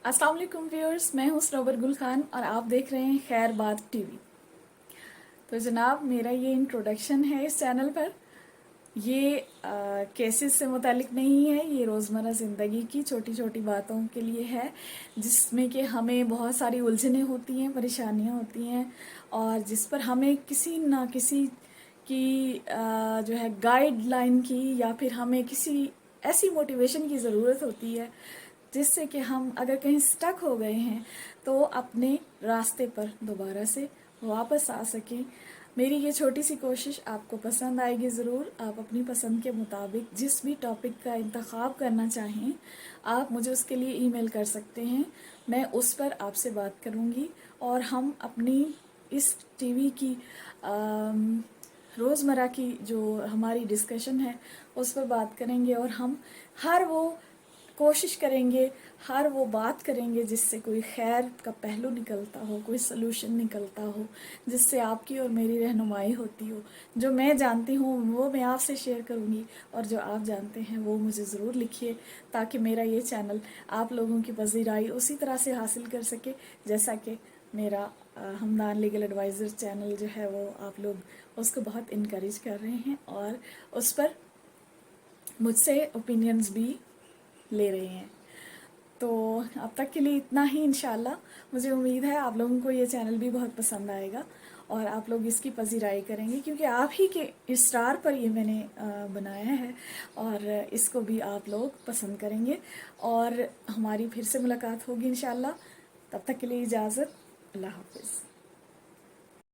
अस्सलाम वालेकुम व्यूअर्स, मैं हूँ सरोवर गुल खान और आप देख रहे हैं खैर बात टीवी। तो जनाब, मेरा ये इंट्रोडक्शन है इस चैनल पर। ये केसेस से मुतालिक नहीं है, ये रोज़मर्रा ज़िंदगी की छोटी छोटी बातों के लिए है, जिसमें कि हमें बहुत सारी उलझनें होती हैं, परेशानियाँ होती हैं, और जिस पर हमें किसी ना किसी की जो है गाइडलाइन की, या फिर हमें किसी ऐसी मोटिवेशन की ज़रूरत होती है जिससे कि हम अगर कहीं स्टक हो गए हैं तो अपने रास्ते पर दोबारा से वापस आ सकें। मेरी ये छोटी सी कोशिश आपको पसंद आएगी ज़रूर। आप अपनी पसंद के मुताबिक जिस भी टॉपिक का इंतखाब करना चाहें, आप मुझे उसके लिए ईमेल कर सकते हैं। मैं उस पर आपसे बात करूँगी और हम अपनी इस टीवी की रोज़मर्रा की जो हमारी डिस्कशन है उस पर बात करेंगे, और हम हर वो कोशिश करेंगे, हर वो बात करेंगे जिससे कोई खैर का पहलू निकलता हो, कोई सलूशन निकलता हो, जिससे आपकी और मेरी रहनुमाई होती हो। जो मैं जानती हूँ वो मैं आपसे शेयर करूँगी, और जो आप जानते हैं वो मुझे ज़रूर लिखिए, ताकि मेरा ये चैनल आप लोगों की पजीराई उसी तरह से हासिल कर सके जैसा कि मेरा हमदान लीगल एडवाइज़र चैनल जो है वो आप लोग उसको बहुत इनकरेज कर रहे हैं, और उस पर मुझसे ओपिनियंस भी ले रहे हैं। तो अब तक के लिए इतना ही। इंशाल्लाह मुझे उम्मीद है आप लोगों को ये चैनल भी बहुत पसंद आएगा और आप लोग इसकी पजीराई करेंगे, क्योंकि आप ही के इस्रार पर ये मैंने बनाया है, और इसको भी आप लोग पसंद करेंगे, और हमारी फिर से मुलाकात होगी इंशाल्लाह। तब तक के लिए इजाज़त। अल्लाह हाफ़िज़।